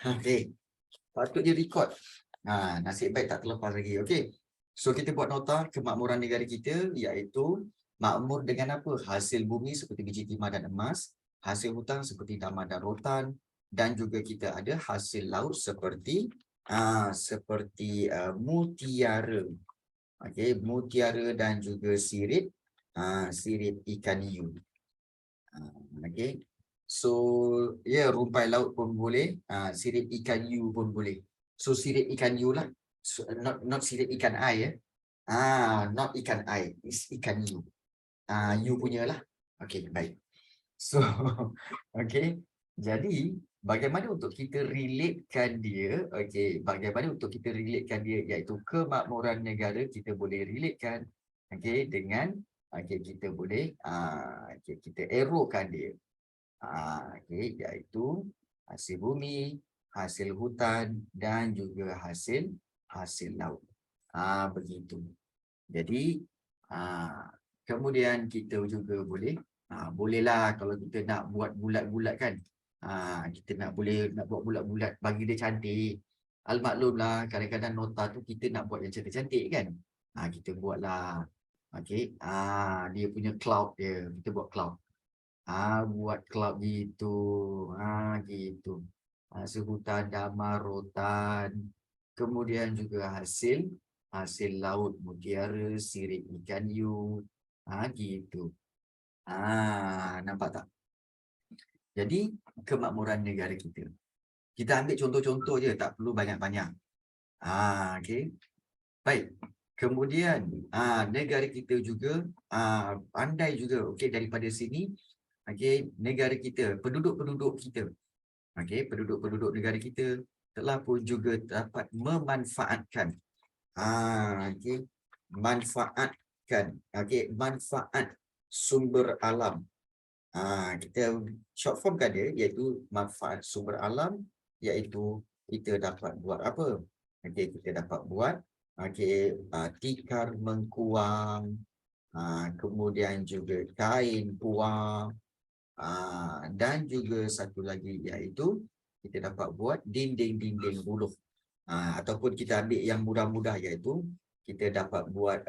Okey, patutnya record. Nasib baik tak terlepas lagi. Okey. So kita buat nota kemakmuran negara kita iaitu makmur dengan apa? Hasil bumi seperti biji timah dan emas, hasil hutang seperti damar dan rotan dan juga kita ada hasil laut seperti mutiara. Okey, mutiara dan juga sirip sirip ikan hiu. Okey. So, ya rumpai laut pun boleh, sirip ikan hiu pun boleh. So, sirip ikan hiu lah. So, not sirip ikan air ya. Not ikan air, is ikan hiu. You punya lah. Okey, baik. So, okey. Jadi, bagaimana untuk kita relatekan dia, okey, bagaimana untuk kita relatekan dia iaitu kemakmuran negara kita boleh relatekan okey dengan okey kita boleh okey kita arrowkan dia. Okey, iaitu hasil bumi, hasil hutan dan juga hasil laut. Begitu. Jadi, kemudian kita juga bolehlah kalau kita nak buat bulat-bulat kan. Kita nak buat bulat-bulat bagi dia cantik. Almaklumlah kadang-kadang nota tu kita nak buat yang cantik-cantik kan. Kita buatlah. Okey, dia punya cloud dia, kita buat cloud. Buat cloud gitu. Gitu. Hasil hutan, damar, rotan. Kemudian juga hasil laut, mutiara, sirip ikan hiu. Gitu. Nampak tak? Jadi, kemakmuran negara kita. Kita ambil contoh-contoh je, tak perlu banyak-banyak. Okey. Baik. Kemudian, negara kita juga pandai juga. Okey, daripada sini, okey, negara kita, penduduk-penduduk kita. Okey, penduduk-penduduk negara kita telah pun juga dapat memanfaatkan. Okey, manfaatkan. Okey, manfaat sumber alam. Kita short formkan dia iaitu manfaat sumber alam iaitu kita dapat buat apa? Okey, kita dapat buat tikar mengkuang, kemudian juga kain puang, dan juga satu lagi iaitu kita dapat buat dinding-dinding buluh. Ataupun kita ambil yang mudah-mudah iaitu kita dapat buat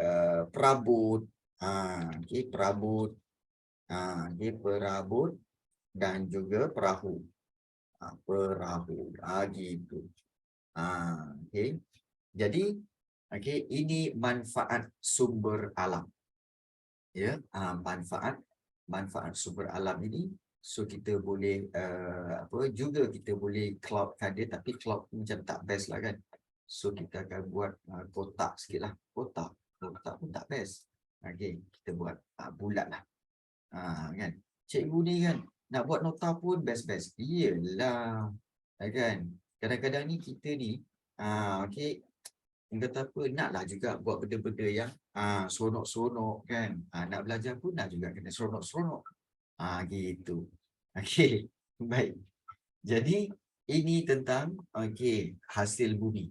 perabot, okey, perabot, perabot dan juga perahu. Perahu, gitu. Okey. Jadi, okey, ini manfaat sumber alam. Ya, manfaat sumber alam ini, so kita boleh juga kita boleh cloudkan dia, tapi cloud macam tak best lah kan. So kita akan buat kotak sikit lah. Kotak pun tak best. Okey, kita buat bulat lah. Kan. Cikgu ni kan nak buat nota pun best-best. Iyalah. Kan. Kadang-kadang ni kita ni okey, kata apa, naklah juga buat benda-benda yang seronok-seronok kan. Nak belajar pun nak juga kena seronok-seronok. Gitu. Okey, baik. Jadi ini tentang hasil bumi.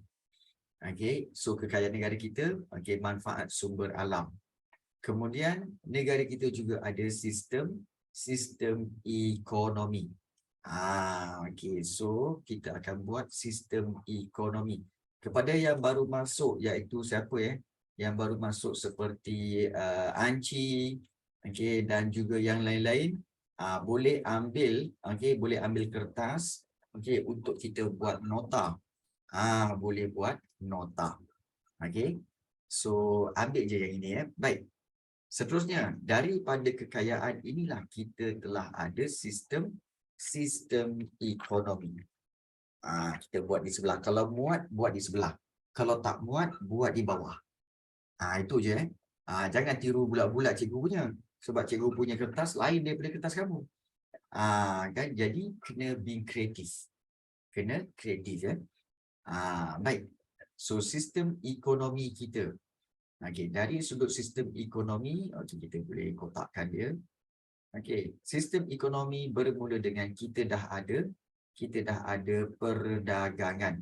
Okey, so kekayaan negara kita, manfaat sumber alam. Kemudian negara kita juga ada sistem ekonomi. Okey, so kita akan buat sistem ekonomi. Kepada yang baru masuk iaitu siapa yang baru masuk seperti Anci, dan juga yang lain-lain, boleh ambil kertas untuk kita buat nota. Boleh buat nota. Okey. So ambil je yang ini Baik. Seterusnya, daripada kekayaan inilah kita telah ada sistem ekonomi. Kita buat di sebelah. Kalau muat, buat di sebelah. Kalau tak muat, buat di bawah. Itu je jangan tiru bulat-bulat cikgu punya. Sebab cikgu punya kertas lain daripada kertas kamu. Kan? Jadi, kena being kreatif. Kena kreatif baik. So, sistem ekonomi kita. Dari sudut sistem ekonomi, kita boleh kotakkan dia. Sistem ekonomi bermula dengan kita dah ada perdagangan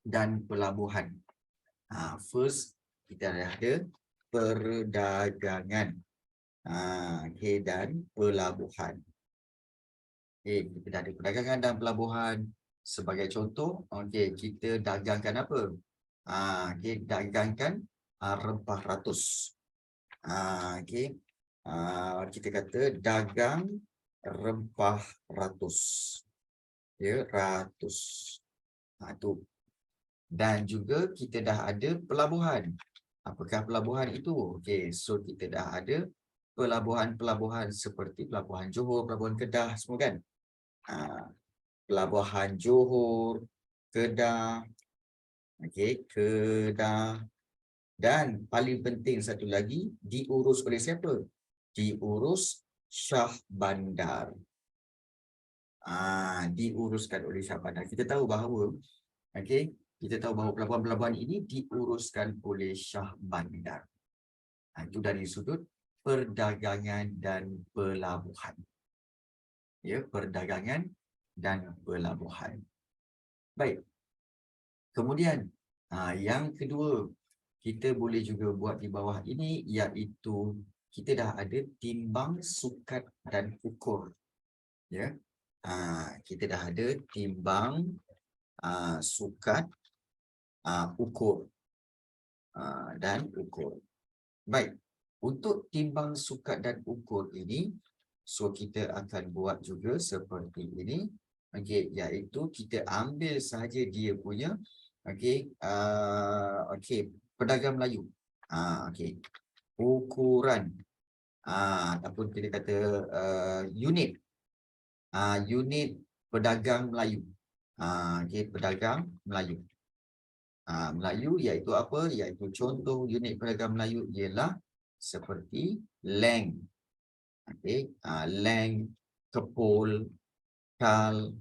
dan pelabuhan. First, kita dah ada perdagangan dan pelabuhan. Kita dah ada perdagangan dan pelabuhan. Sebagai contoh, okey, kita dagangkan apa? Okey, dagangkan rempah ratus. Okey. Kita kata dagang rempah ratus. Ya, ratus. Tu. Dan juga kita dah ada pelabuhan. Apakah pelabuhan itu? Okey, so kita dah ada pelabuhan-pelabuhan seperti Pelabuhan Johor, Pelabuhan Kedah semua kan? Pelabuhan Johor, Kedah, okey, Kedah. Dan paling penting satu lagi, diurus oleh siapa? Diurus Shah Bandar. Diuruskan oleh Shah Bandar. Kita tahu bahawa, okey, kita tahu bahawa pelabuhan-pelabuhan ini diuruskan oleh Shah Bandar. Itu dari sudut perdagangan dan pelabuhan. Ya, perdagangan dan pelabuhan. Baik. Kemudian, yang kedua, kita boleh juga buat di bawah ini, iaitu kita dah ada timbang, sukat dan ukur. Ya, kita dah ada timbang, sukat, ukur dan ukur. Baik, untuk timbang, sukat dan ukur ini, so kita akan buat juga seperti ini. Okey, iaitu kita ambil sahaja dia punya, okey, okey, pedagang Melayu. Okey, ukuran, ataupun kita kata unit, unit pedagang Melayu. Okey, pedagang Melayu. Melayu iaitu apa? Iaitu contoh unit pedagang Melayu ialah seperti leng. Okey, leng, kepul, kal,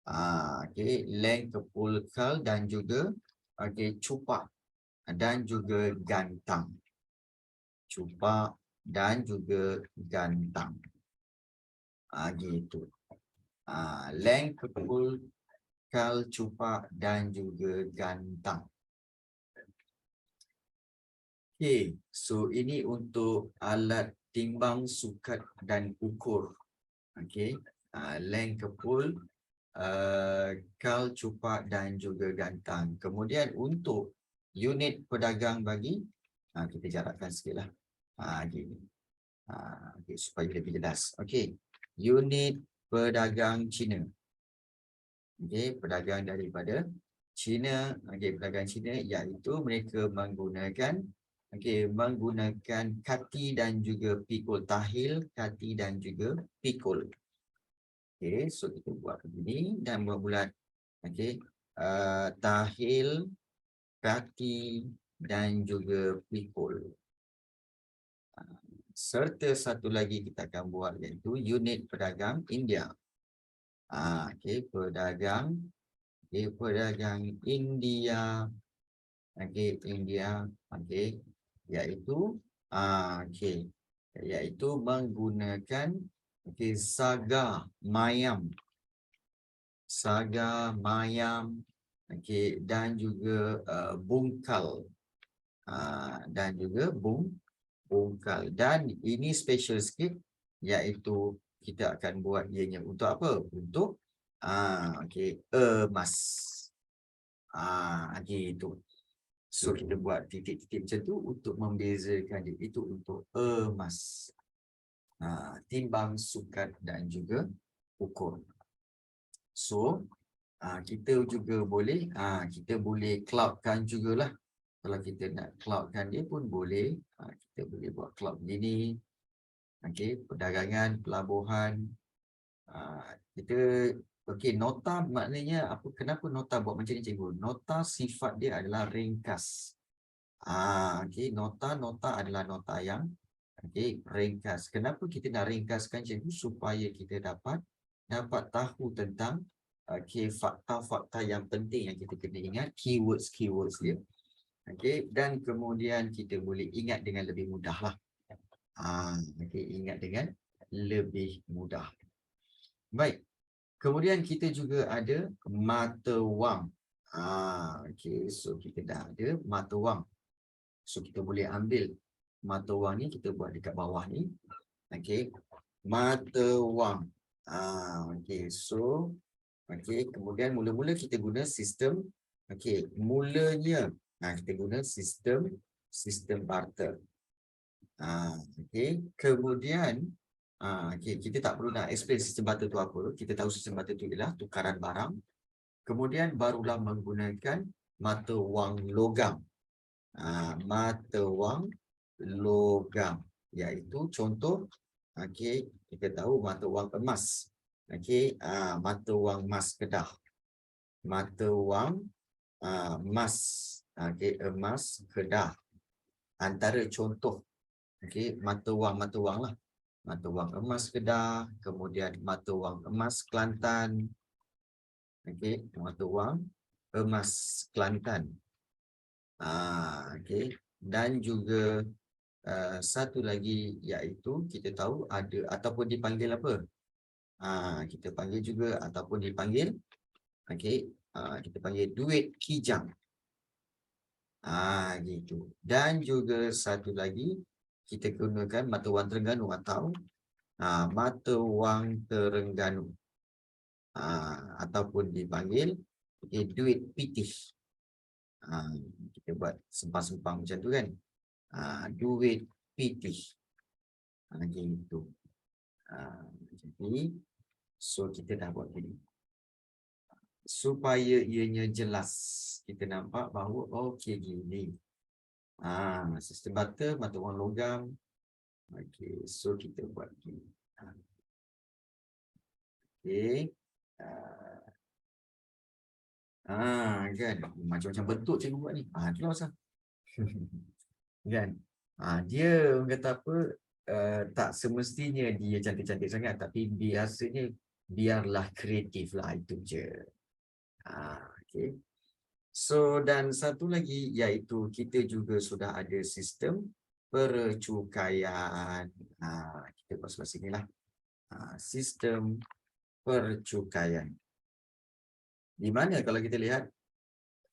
okey, leng, kepul, kal dan juga okey, cupak dan juga gantang. Cupak dan juga gantang. Gitu. Leng, kepul, kal, cupak dan juga gantang. Okey, so ini untuk alat timbang, sukat dan ukur. Okey, leng, kepul, kal, cupak dan juga gantang. Kemudian untuk unit pedagang bagi, kita jarakkan sikitlah. Gini. Okay, supaya lebih jelas. Okey, unit pedagang Cina. Okey, pedagang daripada Cina. Okey, pedagang Cina iaitu mereka menggunakan, okey, menggunakan kati dan juga pikul, tahil, kati dan juga pikul. Okey, so kita buat begini dan buat-bulat. Okey, tahil, kati dan juga pikul. Serta satu lagi kita akan buat iaitu unit pedagang India. Okey, pedagang, okey, pedagang India. Okey, India, okey, iaitu okey, iaitu menggunakan, okey, saga mayam. Saga mayam, okey, dan juga bungkal. Dan juga bungkal. Dan ini special sikit, iaitu kita akan buat ianya untuk apa? Untuk okey, emas. Gitu. So kita buat titik-titik macam tu untuk membezakan dia. Itu untuk emas. Timbang, sukat dan juga ukur. So kita juga boleh, kita boleh cloudkan jugalah. Kalau kita nak cloudkan dia pun boleh. Kita boleh buat cloud begini. Okey, perdagangan, pelabuhan. Kita, okey, nota maknanya apa? Kenapa nota buat macam ni, cikgu? Nota sifat dia adalah ringkas. Okey, nota adalah nota yang, okey, ringkas. Kenapa kita nak ringkaskan, cikgu? Supaya kita dapat tahu tentang, okey, fakta-fakta yang penting yang kita kena ingat, keywords dia. Okey, dan kemudian kita boleh ingat dengan lebih mudah lah. Okey, ingat dengan lebih mudah. Baik. Kemudian kita juga ada mata wang. Okey, so kita dah ada mata wang. So kita boleh ambil mata wang ni, kita buat dekat bawah ni. Okey, mata wang. Okey, so Okey, kemudian mula-mula kita guna sistem, okey, mulanya kita guna sistem barter. Okey, kemudian okey, kita tak perlu nak explain sistem barter tu apa. Kita tahu sistem barter tu ialah tukaran barang. Kemudian barulah menggunakan mata wang logam. Mata wang logam, iaitu contoh, okey, kita tahu mata wang emas. Okey, mata wang emas Kedah. Mata wang emas, okey, emas Kedah. Antara contoh, okey, mata wang lah. Mata wang emas Kedah, kemudian mata wang emas Kelantan. Okey, mata wang emas Kelantan. Okey, dan juga satu lagi iaitu kita tahu ada ataupun dipanggil apa? Kita panggil juga ataupun dipanggil, okey, kita panggil duit kijang. Gitu. Dan juga satu lagi kita gunakan mata wang Terengganu atau mata wang Terengganu. Ataupun dipanggil duit pitih. Kita buat sempang-sempang macam tu kan. Duit pitih. Gitu. Jadi, so kita dah buat gini. Supaya ianya jelas, kita nampak bahawa okey gini. Sistem barter, mata wang logam. Okey, so kita buat gini. Okey. Kan macam-macam bentuk cikgu buat ni. Itulah pasal. Kan? Dia orang kata apa, tak semestinya dia cantik-cantik sangat, tapi biasanya biarlah kreatif lah, itu je. Okay. So, dan satu lagi iaitu kita juga sudah ada sistem percukaian. Kita buat sebelah sini lah. Sistem percukaian. Di mana kalau kita lihat,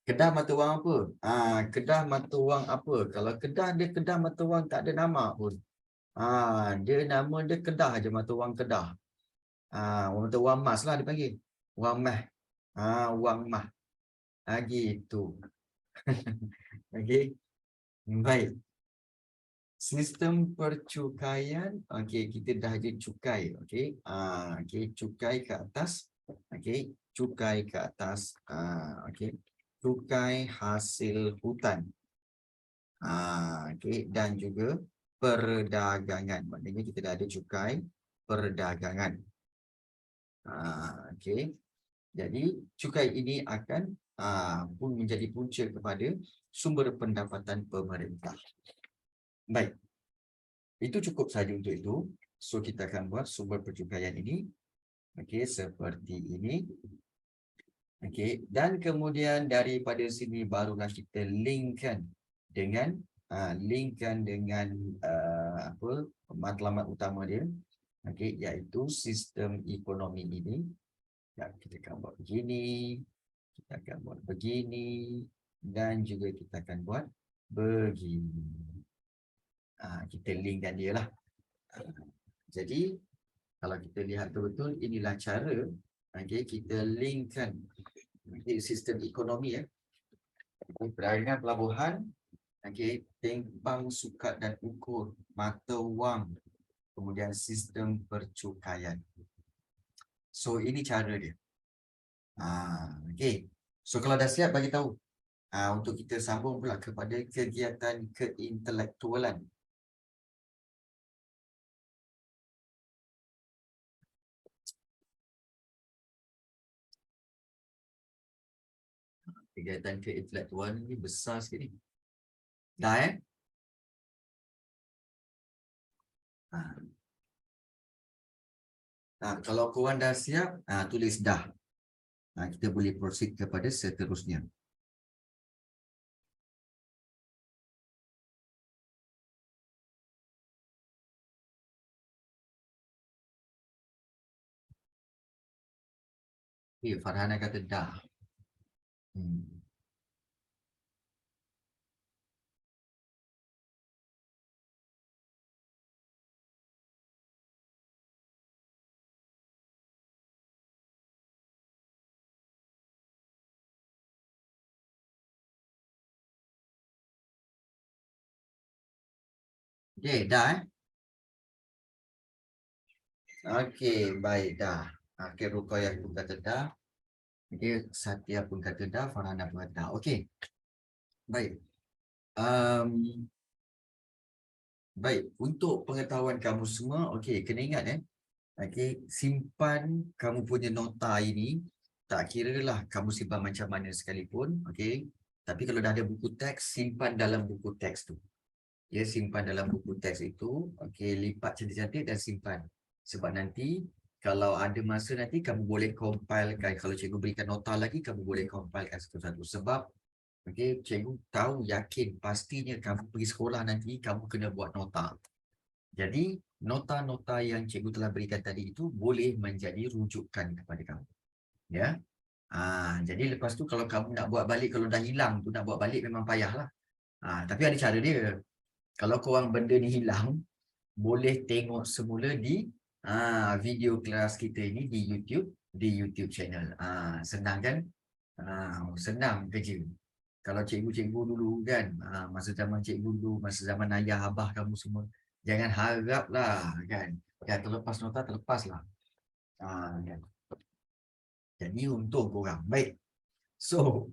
Kedah mata wang apa? Kedah mata wang apa? Kalau Kedah dia Kedah mata wang tak ada nama pun. Dia nama dia Kedah aja, mata wang Kedah. Mata wang mas lah dipanggil. Wang mah. Wang mah. Gitu. Okey. Baik. Sistem percukaian, okey, kita dah ada cukai, okey. Okey, cukai ke atas. Okey, cukai ke atas. Okey. Cukai hasil hutan. Okey, dan juga perdagangan. Maknanya kita dah ada cukai perdagangan. Okey. Jadi cukai ini akan pun menjadi punca kepada sumber pendapatan pemerintah. Baik. Itu cukup saja untuk itu. So kita akan buat sumber percukaian ini. Okey, seperti ini. Okey, dan kemudian daripada sini barulah kita linkkan dengan apa matlamat utama dia. Okey, iaitu sistem ekonomi ini. Kita akan buat begini, kita akan buat begini, dan juga kita akan buat begini. Kita linkkan dia lah. Jadi kalau kita lihat betul-betul, inilah cara kita linkkan sistem ekonomi. Perdagangan pelabuhan, timbang sukat dan ukur, mata wang, kemudian sistem percukaian. So ini cara dia. So kalau dah siap, bagi tahu. Untuk kita sambung pula kepada kegiatan keintelektualan. Kegiatan keintelektualan ni besar sikit ni. Dah kalau korang dah siap, tulis dah. Kita boleh proceed kepada seterusnya. Farhana kata dah. Okey, dah Okey, baik dah. Okey, Ruqayyah pun kata dah. Okey, Satya pun kata dah, Farhana pun kata dah. Okey, baik. Um, baik, untuk pengetahuan kamu semua, okey, kena ingat okey, simpan kamu punya nota ini, tak kiralah kamu simpan macam mana sekalipun, okey. Tapi kalau dah ada buku teks, simpan dalam buku teks tu. Ya, simpan dalam buku teks itu, okey, lipat cantik-cantik dan simpan. Sebab nanti kalau ada masa nanti kamu boleh compilekan. Kalau cikgu berikan nota lagi, kamu boleh compilekan satu-satu. Sebab okey, cikgu tahu yakin pastinya kamu pergi sekolah nanti kamu kena buat nota. Jadi nota-nota yang cikgu telah berikan tadi itu boleh menjadi rujukan kepada kamu. Ya. Jadi lepas tu kalau kamu nak buat balik, kalau dah hilang tu nak buat balik memang payahlah. Tapi ada cara dia. Kalau korang benda ni hilang, boleh tengok semula di video kelas kita ini di YouTube channel. Senang kan? Senang kerja. Kalau cikgu-cikgu dulu kan, masa zaman cikgu dulu, masa zaman ayah, abah kamu semua, jangan haraplah kan. Yang terlepas nota, terlepaslah. Kan? Jadi untung korang. Baik. So,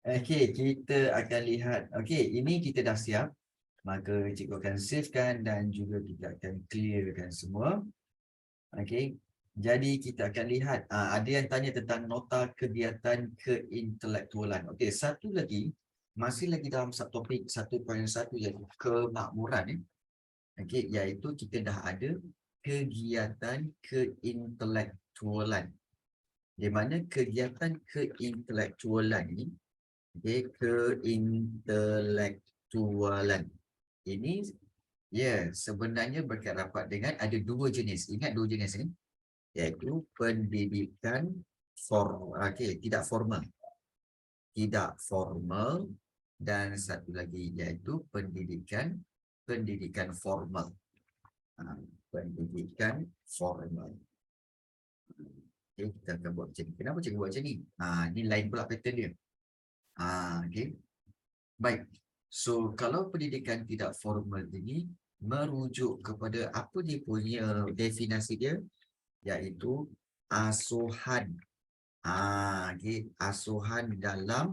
okey, kita akan lihat. Okey, ini kita dah siap. Maka cikgu akan savekan dan juga kita akan clearkan semua. Okey. Jadi kita akan lihat ada yang tanya tentang nota kegiatan keintelektualan. Okey, satu lagi masih lagi dalam subtopik 1.1 iaitu kemakmuran Okey, iaitu kita dah ada kegiatan keintelektualan. Di mana kegiatan keintelektualan ini keintelektualan ini sebenarnya berkait rapat dengan ada dua jenis. Ingat dua jenis ni, iaitu pendidikan tidak formal. Tidak formal dan satu lagi iaitu pendidikan formal. Pendidikan formal. Okey, kita akan buat macam ni. Kenapa cikgu buat macam ni? Ni lain pula pattern dia. Okey. Baik. So, kalau pendidikan tidak formal ini merujuk kepada apa dia punya definisi dia? Iaitu asuhan. Okay. Asuhan dalam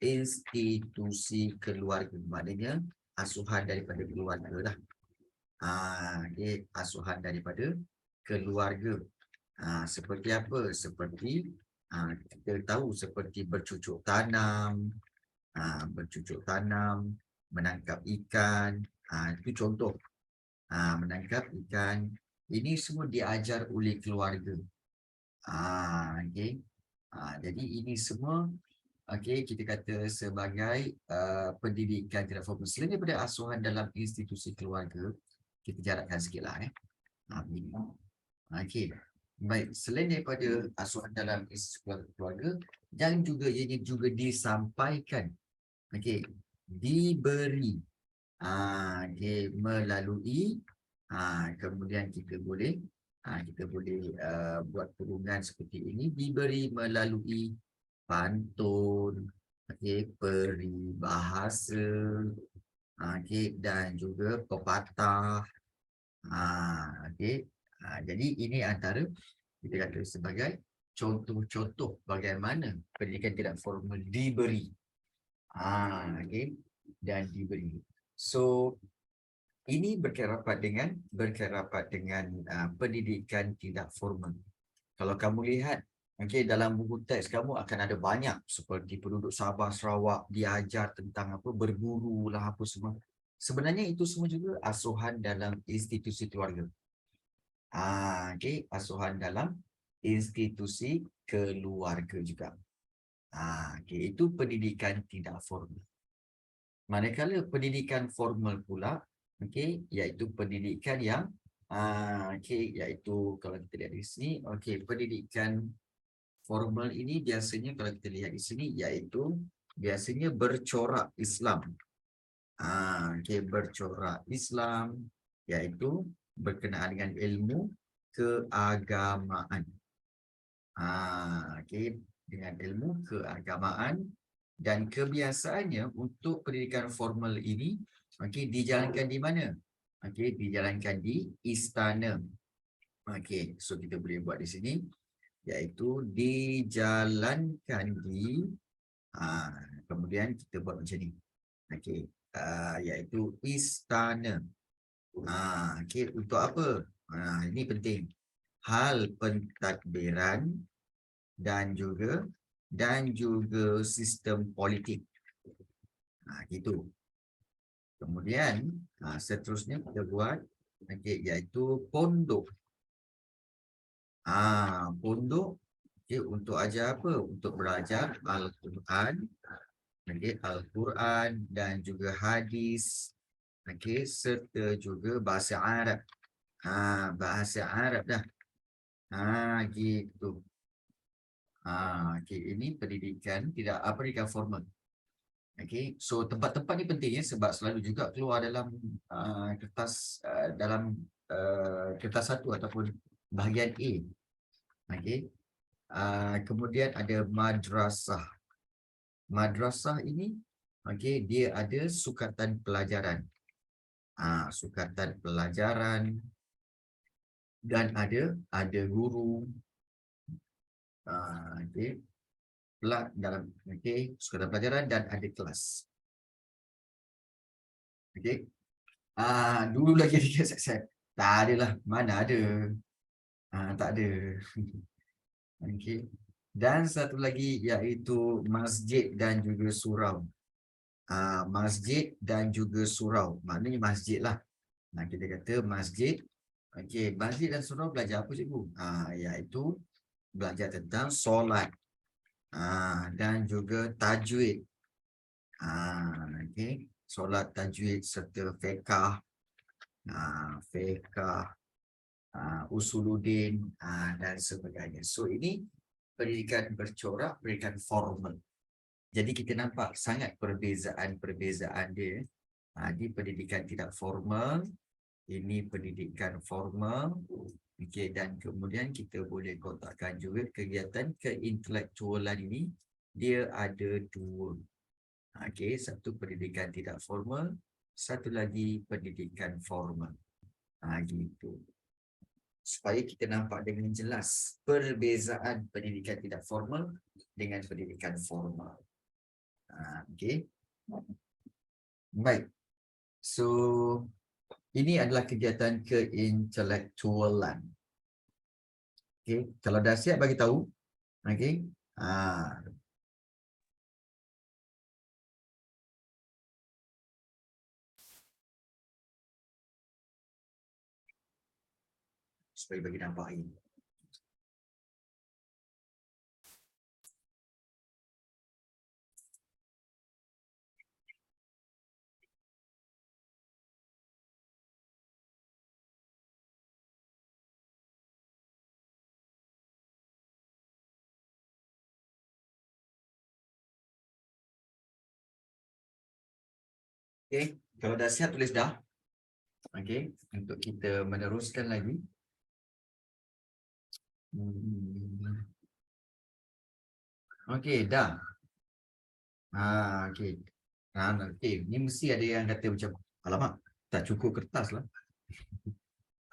institusi keluarga. Maknanya asuhan daripada keluarga lah. Okay. Asuhan daripada keluarga. Seperti apa? Seperti kita tahu seperti bercucuk tanam, menangkap ikan, itu contoh. Menangkap ikan, ini semua diajar oleh keluarga. Okay. Jadi ini semua kita kata sebagai pendidikan tidak formal. Selain daripada asuhan dalam institusi keluarga, kita jarakkan sikit lah. Okay. Baik, selain daripada asuhan dalam institusi keluarga, dan juga ianya juga disampaikan, diberi, melalui, kemudian kita boleh buat kurungan seperti ini, diberi melalui pantun, peribahasa, dan juga pepatah. Jadi ini antara kita kata sebagai contoh-contoh bagaimana pendidikan tidak formal diberi. Dan diberi. So ini berkait rapat dengan pendidikan tidak formal. Kalau kamu lihat dalam buku teks kamu akan ada banyak seperti penduduk Sabah Sarawak diajar tentang apa berburu lah apa semua. Sebenarnya itu semua juga asuhan dalam institusi keluarga. Asuhan dalam institusi keluarga juga. Itu pendidikan tidak formal. Manakala pendidikan formal pula, iaitu pendidikan yang iaitu kalau kita lihat di sini, pendidikan formal ini biasanya kalau kita lihat di sini iaitu biasanya bercorak Islam. Bercorak Islam iaitu berkenaan dengan ilmu keagamaan. Dengan ilmu keagamaan. Dan kebiasaannya untuk pendidikan formal ini dijalankan di mana? okey, dijalankan di istana. Okey, so kita boleh buat di sini, iaitu dijalankan di, kemudian kita buat macam ni. Okey, iaitu istana. Okey, untuk apa? Ini penting. Hal pentadbiran dan juga sistem politik. Gitu. Kemudian seterusnya kita buat, okey, iaitu pondok. Pondok, okey, untuk ajar apa? Untuk belajar Al-Quran, okey, Al-Quran dan juga hadis, okey, serta juga bahasa Arab. Bahasa Arab dah. Gitu. Okey, ini pendidikan pendidikan formal. Okey, so tempat-tempat ni penting ya, sebab selalu juga keluar dalam kertas satu ataupun bahagian A. Okey. Kemudian ada madrasah. Madrasah ini, okey, dia ada sukatan pelajaran. Sukatan pelajaran dan ada guru. Okey. Sukatan pelajaran dan ada kelas. Okey. Dulu lagi ada set. Tak adalah, mana ada. Tak ada. Okey. Dan satu lagi iaitu masjid dan juga surau. Masjid dan juga surau. Maknanya masjid lah. Kita kata masjid. Okey, masjid dan surau belajar apa cikgu? Iaitu belajar tentang solat. Dan juga tajwid. Okey, solat, tajwid serta fiqh. Fiqh, usuluddin dan sebagainya. So ini pendidikan bercorak, pendidikan formal. Jadi kita nampak sangat perbezaan dia. Di pendidikan tidak formal, ini pendidikan formal. Okey, dan kemudian kita boleh kotakkan juga kegiatan keintelektualan ini, dia ada dua. Okey, satu pendidikan tidak formal, satu lagi pendidikan formal. Gitu. Supaya kita nampak dengan jelas perbezaan pendidikan tidak formal dengan pendidikan formal. Okey. Baik. So, ini adalah kegiatan keintelektualan. Okey, kalau dah siap bagi tahu. Okey. Supaya bagi nampak ini. Okey, kalau dah siap tulis dah. Okey, untuk kita meneruskan lagi. Okey, dah. Okey. Okey, ni mesti ada yang kata macam, alamak, tak cukup kertas lah.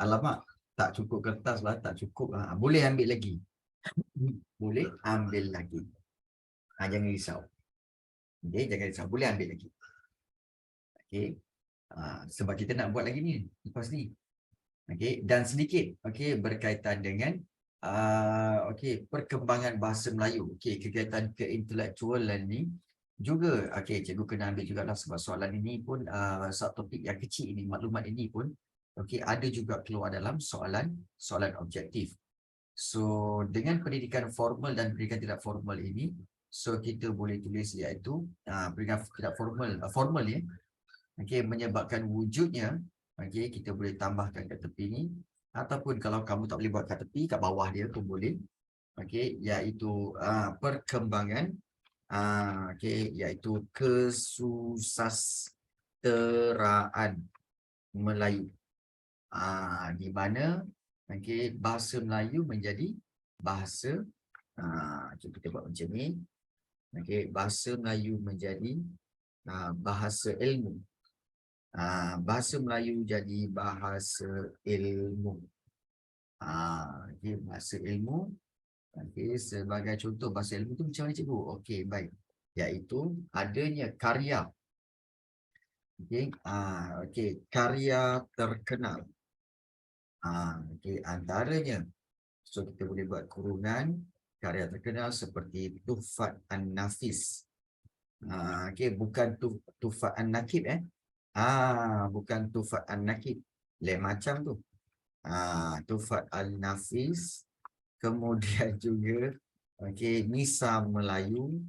Alamak, tak cukup kertas lah, tak cukup. Boleh ambil lagi. Boleh ambil lagi. Jangan risau. Okey, jangan risau. Boleh ambil lagi. Okey. Sebab kita nak buat lagi ni lepas ni. Okey, dan sedikit berkaitan dengan perkembangan bahasa Melayu. Okey, kegiatan keintelektualan ni juga cikgu kena ambil jugalah, sebab soalan ini pun subtopik yang kecil ini, maklumat ini pun ada juga keluar dalam soalan objektif. So dengan pendidikan formal dan pendidikan tidak formal ini, so kita boleh tulis iaitu pendidikan tidak formal ya. Menyebabkan wujudnya, kita boleh tambahkan kat tepi ni, ataupun kalau kamu tak boleh buat kat tepi, kat bawah dia pun boleh. Iaitu perkembangan iaitu kesusasteraan Melayu. Di mana bahasa Melayu menjadi bahasa, kita buat macam ni. Bahasa Melayu menjadi bahasa ilmu. Bahasa Melayu jadi bahasa ilmu. Okey, bahasa ilmu. Okey, sebagai contoh bahasa ilmu tu macam mana cikgu? Okey, baik. Iaitu adanya karya. Okey, okey, karya terkenal. Okey, antaranya. So kita boleh buat kurungan karya terkenal seperti Tuhfat An-Nafis. Okey, bukan Tuhfat An-Nakib bukan Tuhfat An-Nakib. Lain macam tu. Tuhfat Al-Nafis. Kemudian juga okey, Nisa Melayu.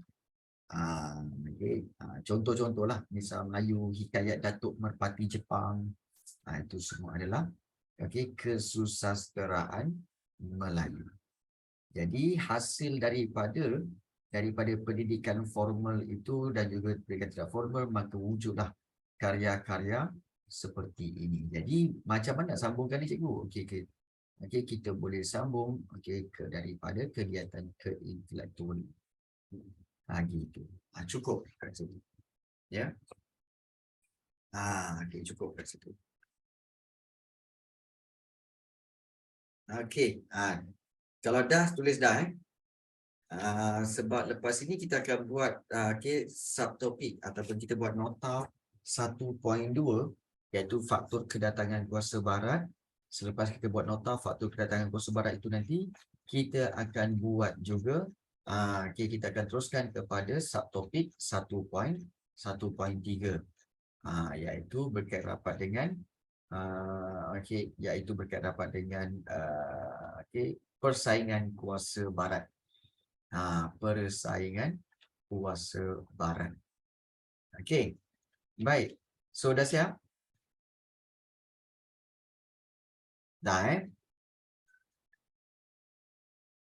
Okey, contoh-contohlah Nisa Melayu, Hikayat Datuk Merpati Jepang. Itu semua adalah okey, kesusasteraan Melayu. Jadi hasil daripada pendidikan formal itu dan juga pendidikan tidak formal, maka wujudlah karya-karya seperti ini. Jadi macam mana nak sambungkan ni cikgu? Okey, kita boleh sambung daripada kegiatan keintelektual. Gitu. Cukup kat situ. Ya. Okey, cukup kat situ. Okey. Kalau dah, tulis dah sebab lepas ini kita akan buat subtopik ataupun kita buat nota 1.2 iaitu faktor kedatangan kuasa barat. Selepas kita buat nota faktor kedatangan kuasa barat itu nanti kita akan buat juga kita akan teruskan kepada subtopik 1.1.3 iaitu berkait rapat dengan iaitu berkait rapat dengan persaingan kuasa barat. Persaingan kuasa barat. Okey. Baik. So dah siap? Dah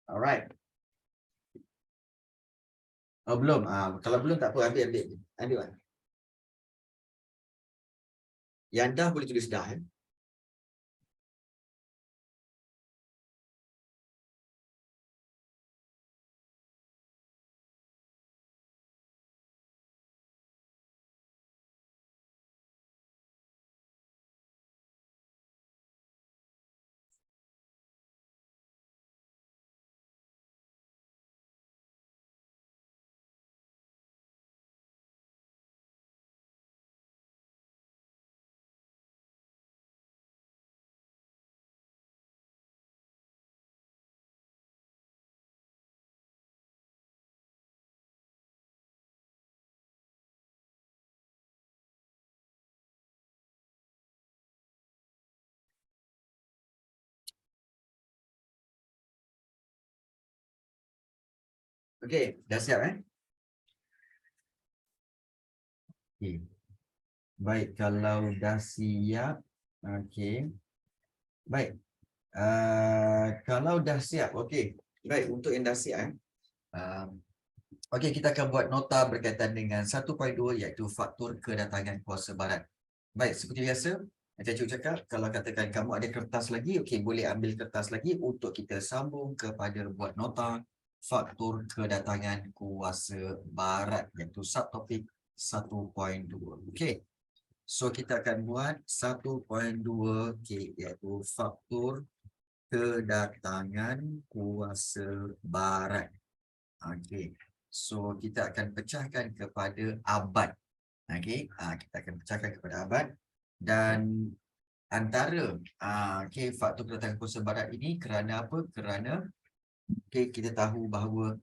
Alright. Belum. Kalau belum tak apa, ambil. Ambil. Yang dah boleh tulis dah Okey, dah siap Okey. Baik, kalau dah siap, okey. Baik. Kalau dah siap, okey. Baik, untuk yang dah siap okey, kita akan buat nota berkaitan dengan 1.2 iaitu faktor kedatangan kuasa barat. Baik, seperti biasa, macam cikgu cakap, kalau katakan kamu ada kertas lagi, okey, boleh ambil kertas lagi untuk kita sambung kepada buat nota faktor kedatangan kuasa barat iaitu subtopik 1.2. Okey. So kita akan buat 1.2 iaitu faktor kedatangan kuasa barat. Okey. So kita akan pecahkan kepada abad. Okey. Kita akan pecahkan kepada abad dan antara faktor kedatangan kuasa barat ini kerana apa? Kerana kita tahu bahawa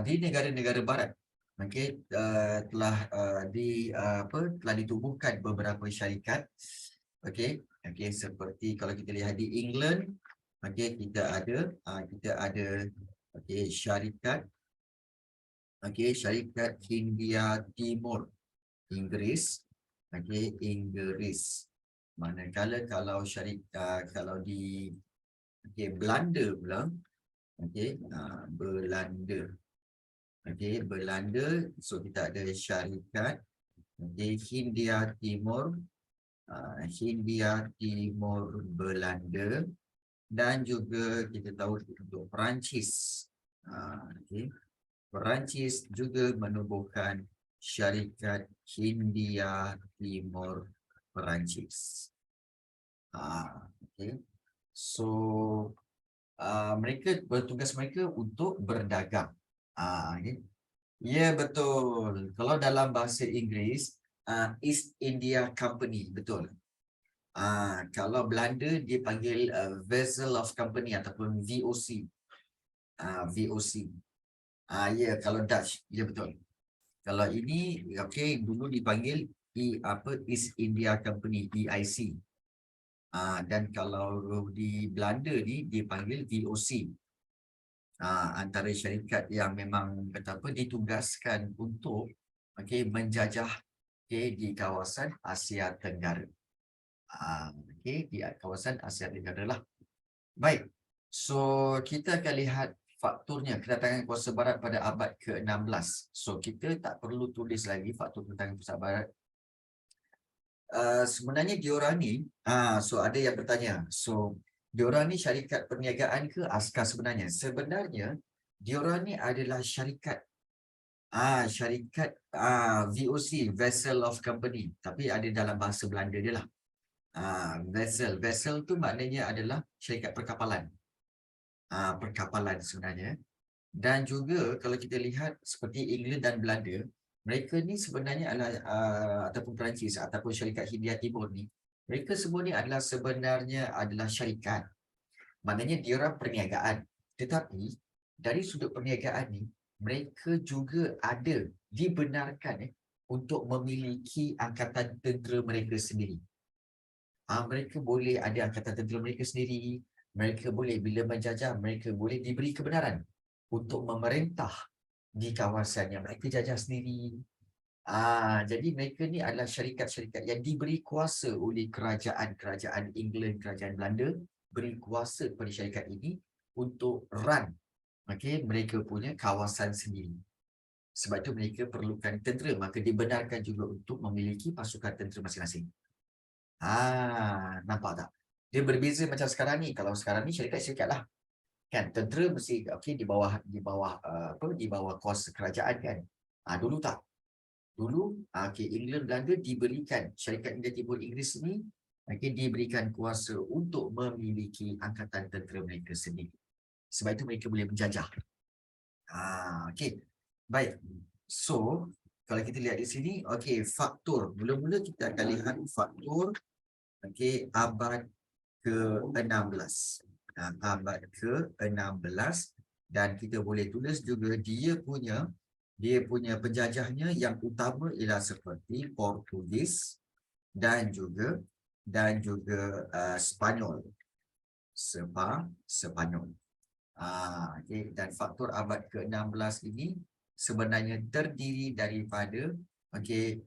di negara-negara barat telah ditubuhkan beberapa syarikat seperti kalau kita lihat di England kita ada syarikat syarikat Hindia Timur Inggeris Inggeris. Manakala kalau kalau di Belanda pula Belanda. Belanda, so kita ada syarikat Hindia Timur Belanda dan juga kita tahu untuk Perancis. Perancis juga menubuhkan syarikat Hindia Timur Perancis. Okay. So mereka bertugas mereka untuk berdagang. Okay. Ya, betul. Kalau dalam bahasa Inggeris, East India Company, betul. Kalau Belanda dia panggil Vessel of Company ataupun VOC. VOC. Ya, kalau Dutch, ya betul. Kalau ini, okay, dulu dipanggil East India Company, EIC. Dan kalau di Belanda ni dipanggil VOC. Antara syarikat yang memang betapa ditugaskan untuk menjajah di kawasan Asia Tenggara. Di kawasan Asia Tenggara lah. Baik. So kita akan lihat faktornya kedatangan kuasa barat pada abad ke-16. So kita tak perlu tulis lagi faktor kedatangan kuasa barat. Sebenarnya diorang ni, so ada yang bertanya, so diorang ni syarikat perniagaan ke askar sebenarnya? Sebenarnya diorang ni adalah syarikat VOC, Vessel of Company, tapi ada dalam bahasa Belanda dia lah. Vessel tu maknanya adalah syarikat perkapalan. Perkapalan sebenarnya. Dan juga kalau kita lihat seperti England dan Belanda, mereka ni sebenarnya adalah ataupun Perancis ataupun syarikat Hindia Timur ni, mereka semua ni adalah sebenarnya adalah syarikat. Maknanya dia orang perniagaan. Tetapi dari sudut perniagaan ni, mereka juga ada dibenarkan untuk memiliki angkatan tentera mereka sendiri. Mereka boleh ada angkatan tentera mereka sendiri. Mereka boleh bila menjajah, mereka boleh diberi kebenaran untuk memerintah di kawasan yang mereka jajah sendiri. Jadi mereka ni adalah syarikat-syarikat yang diberi kuasa oleh kerajaan England, kerajaan Belanda, beri kuasa kepada syarikat ini untuk run mereka punya kawasan sendiri. Sebab itu mereka perlukan tentera, maka dibenarkan juga untuk memiliki pasukan tentera masing-masing. Nampak tak? Dia berbeza macam sekarang ni. Kalau sekarang ni syarikat-syarikat lah. Kan tentera mesti di bawah kuasa kerajaan kan. Dulu tak. Dulu England Belanda diberikan syarikat India Timur Inggeris ni diberikan kuasa untuk memiliki angkatan tentera mereka sendiri. Sebab itu mereka boleh menjajah. Baik. So kalau kita lihat di sini, faktor. Mula-mula kita akan lihat faktor abad ke-16. Abad ke-16 dan kita boleh tulis juga dia punya penjajahnya yang utama ialah seperti Portugis dan juga Spanyol. Spanyol. Dan faktor abad ke-16 ini sebenarnya terdiri daripada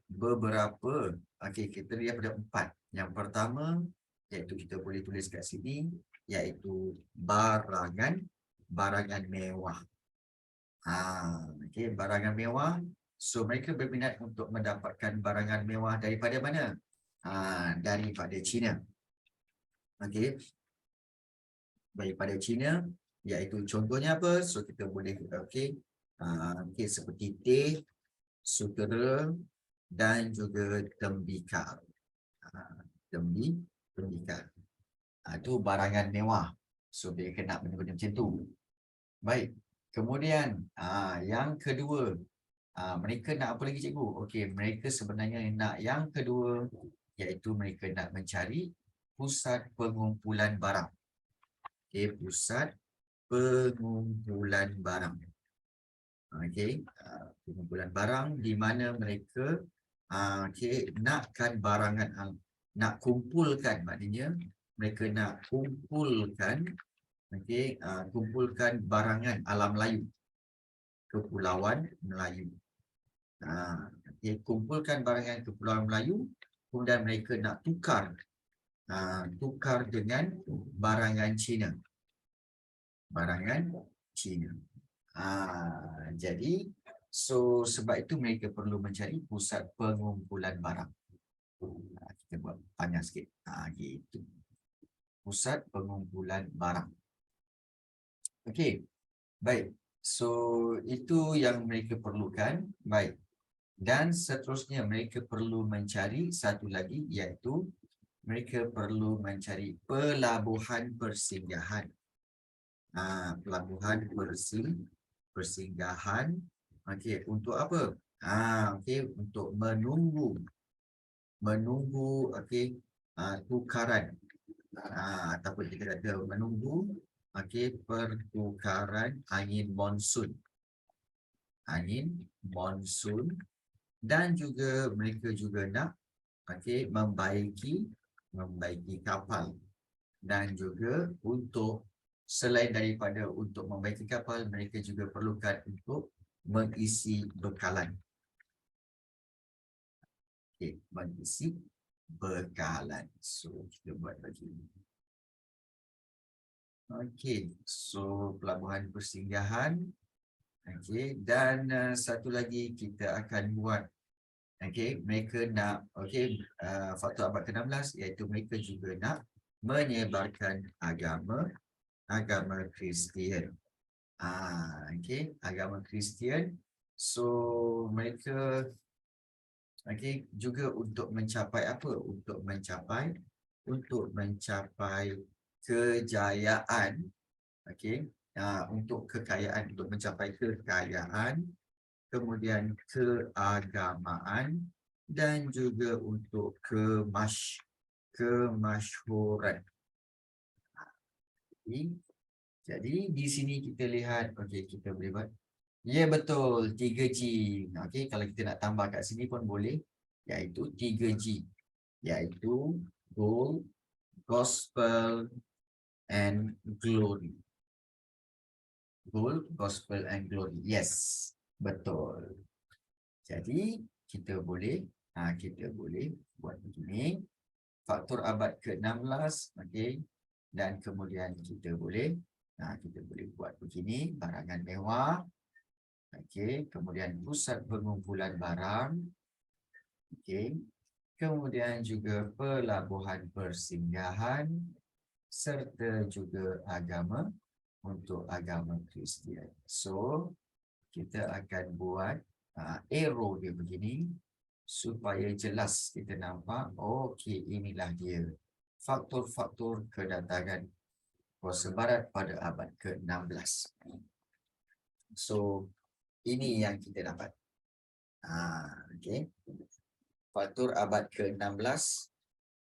beberapa kita lihat pada 4. Yang pertama iaitu kita boleh tulis kat sini iaitu barangan mewah. Barangan mewah. So mereka berminat untuk mendapatkan barangan mewah daripada mana? Daripada China. Daripada China, iaitu contohnya apa? So kita boleh seperti teh, sutera dan juga tembikar. Tembikar. Itu barangan mewah. So dia kena benda-benda macam tu. Baik. Kemudian yang kedua, mereka nak apa lagi cikgu? Mereka sebenarnya nak yang kedua iaitu mereka nak mencari pusat pengumpulan barang. Pusat pengumpulan barang. Pengumpulan barang di mana mereka nakkan barangan, nak kumpulkan, maknanya mereka nak kumpulkan kumpulkan barangan alam Melayu, Kepulauan Melayu. Kumpulkan barangan Kepulauan Melayu, kemudian mereka nak tukar dengan barangan Cina. Jadi sebab itu mereka perlu mencari pusat pengumpulan barang. Kita buat panjang sikit. Gitu. Pusat pengumpulan barang. Baik. So itu yang mereka perlukan. Baik. Dan seterusnya mereka perlu mencari satu lagi, iaitu mereka perlu mencari pelabuhan persinggahan. Pelabuhan persinggahan. Okey, untuk apa? Okey, untuk menunggu okey, tukaran, ataupun kita kata menunggu okey, pertukaran angin monsun, dan juga mereka juga nak okey, membaiki kapal, dan juga untuk selain daripada untuk membaiki kapal, mereka juga perlukan untuk mengisi bekalan. Okay, mengisi bekalan. So, kita buat begini. Okey, so pelabuhan persinggahan. Okey, dan satu lagi kita akan buat. Okey, mereka nak, okey, faktor abad ke-16 iaitu mereka juga nak menyebarkan agama Kristian. Okey, agama Kristian. So mereka okey juga untuk mencapai apa? Untuk mencapai kejayaan. Okey, untuk kekayaan, untuk mencapai kekayaan, kemudian keagamaan, dan juga untuk kemasyhuran. Jadi di sini kita lihat, okey, kita boleh buat. Ya, betul, 3G. Okey, kalau kita nak tambah kat sini pun boleh, iaitu 3G, iaitu gold, gospel, and glory. Gold, gospel, and glory. Yes, betul. Jadi kita boleh buat begini. Faktor abad ke-16, okey, dan kemudian kita boleh buat begini, barangan mewah. Okey, kemudian pusat pengumpulan barang. Okey, kemudian juga pelabuhan persinggahan, serta juga untuk agama Kristian. So, kita akan buat arrow dia begini supaya jelas kita nampak. Okey, inilah dia faktor-faktor kedatangan kuasa barat pada abad ke-16. So, ini yang kita dapat. Okey. Faktor abad ke-16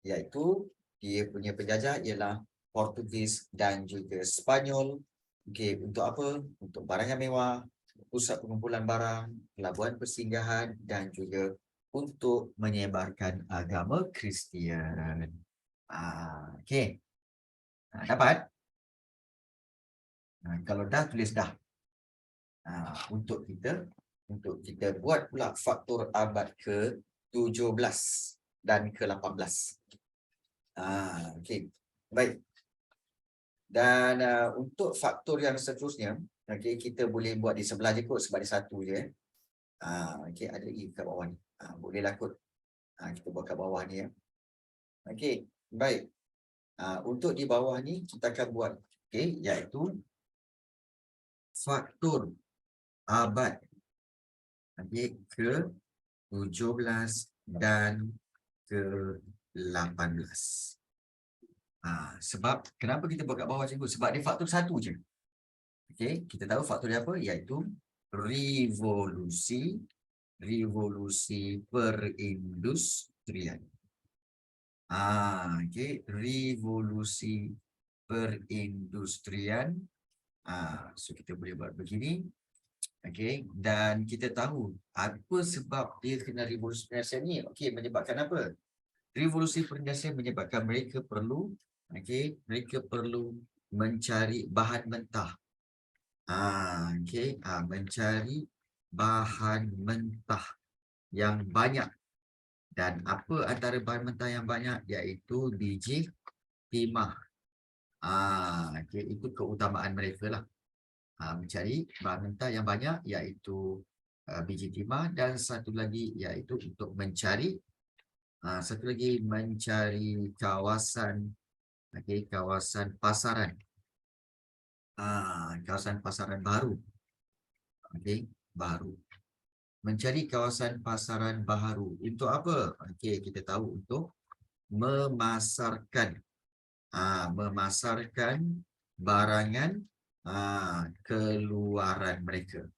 iaitu dia punya penjajah ialah Portugis dan juga Sepanyol. Okey, untuk apa? Untuk barang yang mewah, pusat pengumpulan barang, pelabuhan persinggahan, dan juga untuk menyebarkan agama Kristian. Okey. Dapat? Kalau dah, tulis dah. Untuk kita buat pula faktor abad ke-17 dan ke-18. Okey. Baik. Dan untuk faktor yang seterusnya, okey, kita boleh buat di sebelah je kot sebab dia satu je. Okey, ada E kat bawah ni. Bolehlah kot. Kita buat kat bawah ni ya. Okey, baik. Untuk di bawah ni kita akan buat, okey, iaitu faktor abad ke-17 dan ke-18. Sebab kenapa kita buat kat bawah cikgu? Sebab dia faktor satu je. Okey, kita tahu faktor dia apa? Iaitu revolusi perindustrian. Okey, revolusi perindustrian. So kita boleh buat begini. Okey, dan kita tahu apa sebab dia kena revolusi perindustrian ni. Okey, menyebabkan apa? Revolusi perindustrian menyebabkan mereka perlu mencari bahan mentah. Mencari bahan mentah yang banyak. Dan apa antara bahan mentah yang banyak? Iaitu biji timah. Itu keutamaan mereka lah. Mencari bahan mentah yang banyak iaitu biji timah, dan satu lagi iaitu untuk mencari kawasan pasaran. Kawasan pasaran baru. Baru. Mencari kawasan pasaran baharu. Untuk apa? Okey, kita tahu untuk memasarkan. Memasarkan barangan keluaran mereka.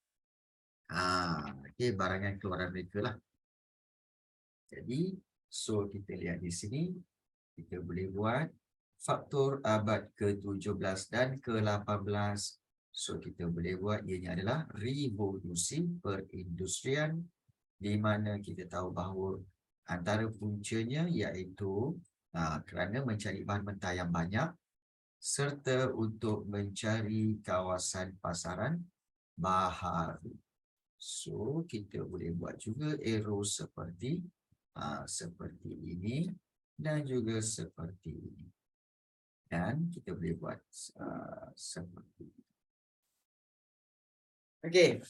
Okey, barangan keluaran mereka lah. Jadi, so kita lihat di sini, kita boleh buat faktor abad ke-17 dan ke-18. So, kita boleh buat ianya adalah revolusi perindustrian, di mana kita tahu bahawa antara puncanya iaitu kerana mencari bahan mentah yang banyak serta untuk mencari kawasan pasaran baharu. So, kita boleh buat juga arrow seperti ini dan juga seperti ini. Dan kita boleh buat seperti ini. Okey,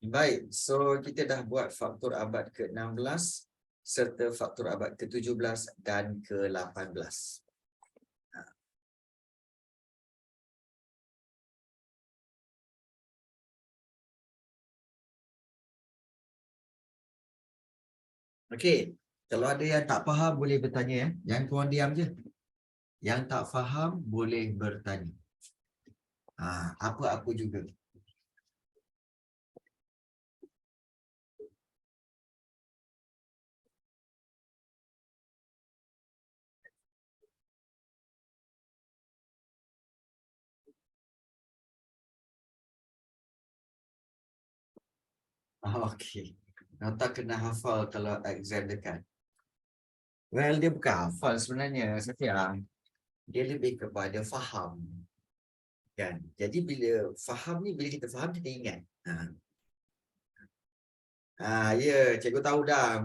baik. So, kita dah buat faktor abad ke-16 serta faktor abad ke-17 dan ke-18. Okey, kalau ada yang tak faham boleh bertanya ya. Yang korang diam je. Yang tak faham boleh bertanya. Apa-apa juga. Okey. Nota kena hafal kalau exam dekat. Well, dia bukan hafal sebenarnya, Safia. Dia lebih kepada faham. Kan? Jadi bila faham ni, bila kita faham, kita ingat. Ya, cikgu tahu dah.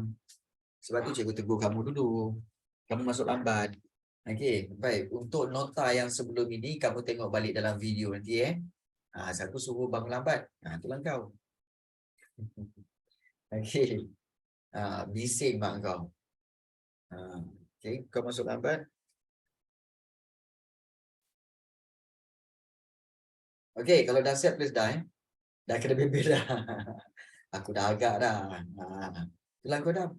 Sebab tu cikgu tegur kamu dulu. Kamu masuk lambat. Okey, baik. Untuk nota yang sebelum ini, kamu tengok balik dalam video nanti aku suruh bangun lambat. Itulah kau. Okey. Bising mak kau. Okey, kau masuk lambat. Okey, kalau dah siap, please dah. Dah kena bebel dah. Aku dah agak dah. Itulah kau dah.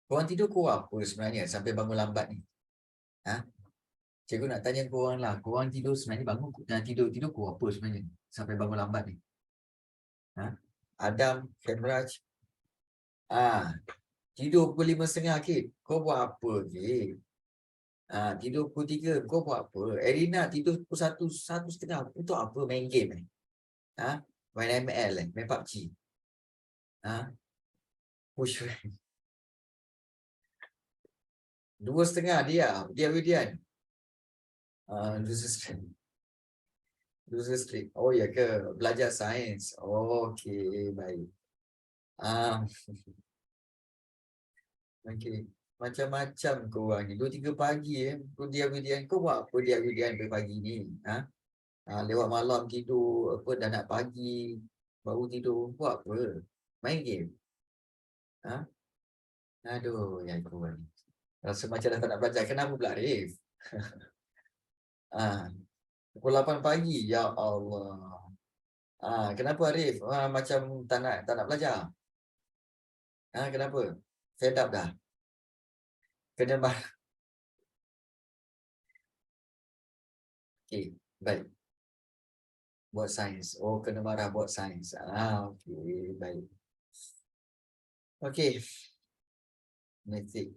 Korang tidur korang apa sebenarnya sampai bangun lambat ni? Cikgu nak tanya korang lah. Korang tidur sebenarnya bangun tidur korang apa sebenarnya sampai bangun lambat ni? Adam, Kemraj. Tidur pukul 5.30 Kid. Kau buat apa Kid? Tidur pukul 3. Kau buat apa? Erina tidur pukul 1.30. Untuk apa main game main ML main PUBG. Push rank. 2.30 dia Widian. Loser streak. Oh ya ke? Belajar sains. Okey, baik. Okey. Macam-macam korang ni. 2-3 pagi Widian. Kau buat apa Widian pagi ni? Lewat malam tidur, dah nak pagi, baru tidur. Buat apa? Main game? Aduh, ya korang ni. Rasa macam dah tak nak belajar. Kenapa pula, Arif? Pukul 8 pagi. Ya Allah. Kenapa Arif? Macam tak nak belajar. Kenapa? Fed up dah. Kena marah. Okey, baik. Buat sains. Oh, kena marah buat sains. Okey, baik. Okey. Matik.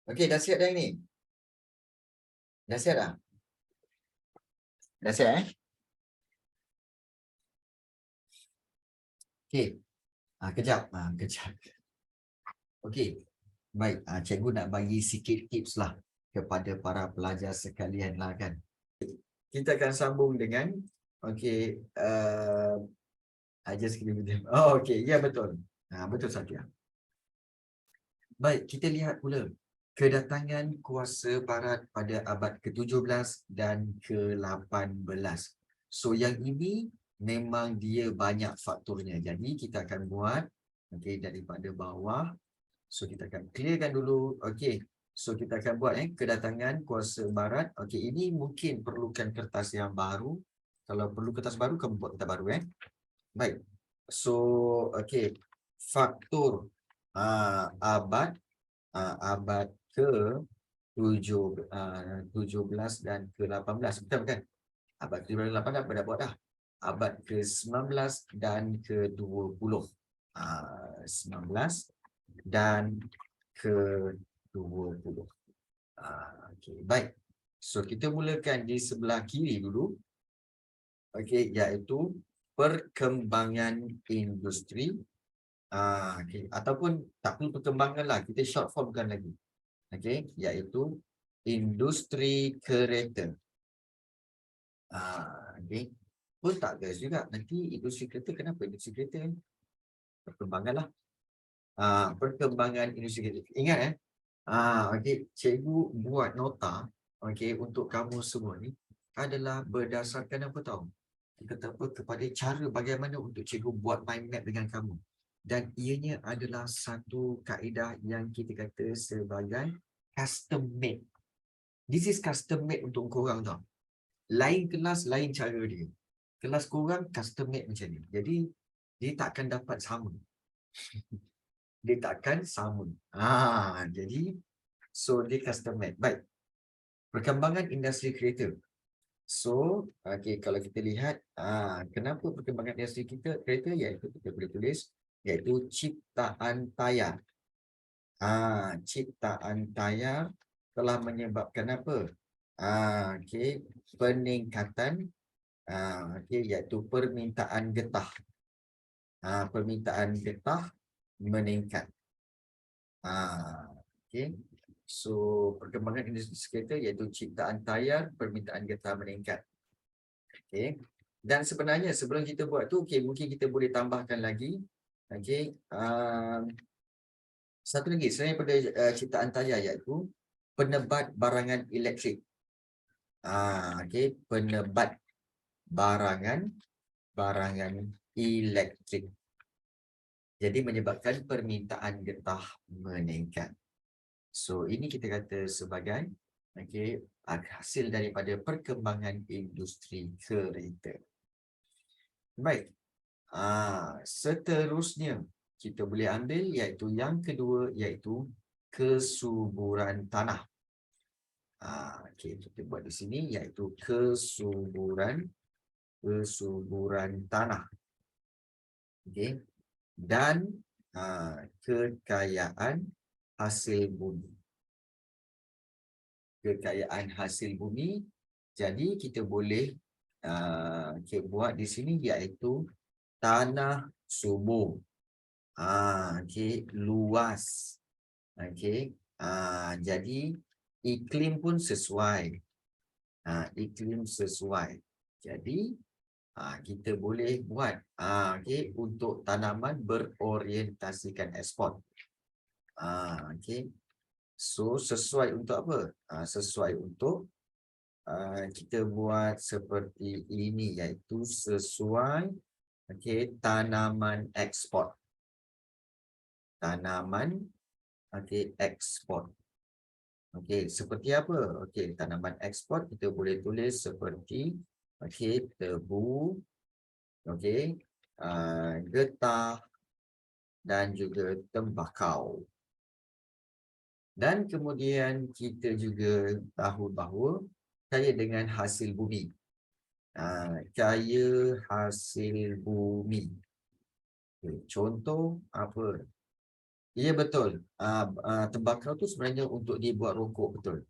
Okey, dah siap dah ini? Dah siap dah? Dah siap Okey. Kejap. Kejap. Okey. Baik. Cikgu nak bagi sikit tips lah kepada para pelajar sekalian lah kan. Kita akan sambung dengan okey. I just give them. Okey. Ya, betul. Betul Satya. Baik, kita lihat pula kedatangan kuasa barat pada abad ke-17 dan ke-18. So yang ini memang dia banyak faktornya. Jadi kita akan buat daripada bawah. So kita akan clearkan dulu. Okey. So kita akan buat kedatangan kuasa barat. Okey, ini mungkin perlukan kertas yang baru. Kalau perlu kertas baru, kamu buat kertas baru Baik. So okey, faktor abad abad ke 17 dan ke-18, betul kan? Abad ke-18 dah dah buat dah. Abad ke-19 dan ke-20. 19 dan ke-20. Okey, baik. So kita mulakan di sebelah kiri dulu. Okey, iaitu perkembangan industri. Okey, ataupun tak perlu perkembangan lah, kita short formkan lagi. Okey, iaitu industri kereta. Okey. Pun tak guys juga. Nanti industri kereta, kenapa industri kereta? Perkembangan lah. Perkembangan industri kereta. Ingat okey, cikgu buat nota okey untuk kamu semua ni adalah berdasarkan apa tahu? Kita apa kepada cara bagaimana untuk cikgu buat mind map dengan kamu. Dan ianya adalah satu kaedah yang kita kata sebagai custom made. This is custom made untuk korang tau. Lain kelas, lain cara dia. Kelas korang custom made macam ni. Jadi, dia takkan dapat sama. Dia takkan sama. Jadi, so dia custom made. Baik. Perkembangan industri kereta. So, okay, kalau kita lihat, kenapa perkembangan industri kereta, iaitu kita boleh tulis, iaitu ciptaan tayar. Ciptaan tayar telah menyebabkan apa? Okay, peningkatan, okay, iaitu permintaan getah. Permintaan getah meningkat. Okay. So, perkembangan industri kereta iaitu ciptaan tayar, permintaan getah meningkat. Okay. Dan sebenarnya sebelum kita buat tu, okay, mungkin kita boleh tambahkan lagi. Okay. Satu lagi, selain daripada ciptaan tayar iaitu penebat barangan elektrik. Okay. Penebat barangan elektrik. Jadi menyebabkan permintaan getah meningkat. So ini kita kata sebagai hasil daripada perkembangan industri kereta. Baik. Seterusnya kita boleh ambil iaitu yang kedua iaitu kesuburan tanah. Kita buat di sini iaitu kesuburan tanah. Okey. Dan kekayaan hasil bumi. Kekayaan hasil bumi. Jadi kita boleh buat di sini iaitu tanah subur. Luas. Jadi iklim pun sesuai. Iklim sesuai. Jadi kita boleh buat untuk tanaman berorientasikan ekspor. So sesuai untuk apa? Sesuai untuk kita buat seperti ini iaitu sesuai tanaman ekspor. Tanaman ekspor. Seperti apa? Tanaman ekspor kita boleh tulis seperti tebu, getah dan juga tembakau. Dan kemudian kita juga tahu bahawa kaya dengan hasil bumi. Kaya hasil bumi. Contoh apa? Ya betul. Tembakau tu sebenarnya untuk dibuat rokok, betul.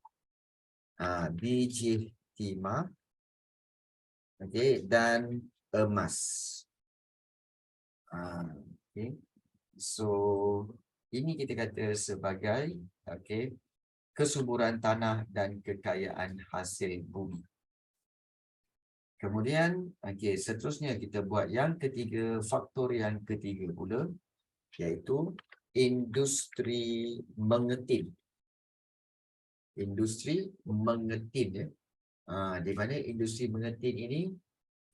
Biji timah. Dan emas. So ini kita kata sebagai kesuburan tanah dan kekayaan hasil bumi. Kemudian seterusnya kita buat yang ketiga, faktor yang ketiga pula iaitu industri mengetin. Industri mengetin di mana industri mengetin ini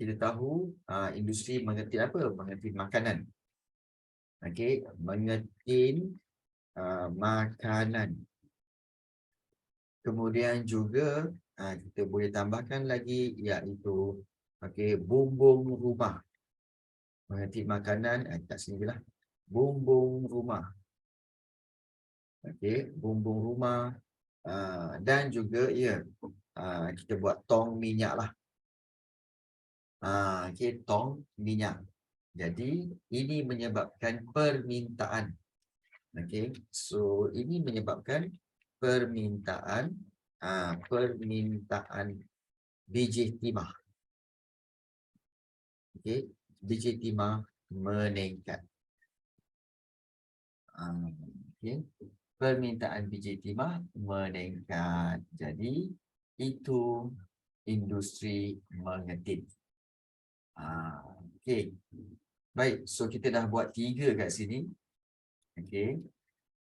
kita tahu industri mengetin apa? Mengetin makanan. Mengetin makanan. Kemudian juga kita boleh tambahkan lagi iaitu bumbung rumah. Mengerti makanan kat sini lah. Bumbung rumah. Bumbung rumah dan juga kita buat tong minyak lah. Tong minyak. Jadi ini menyebabkan permintaan. So ini menyebabkan permintaan biji timah. Biji timah meningkat. Permintaan biji timah meningkat. Jadi itu industri mengetik. Baik, so kita dah buat 3 kat sini.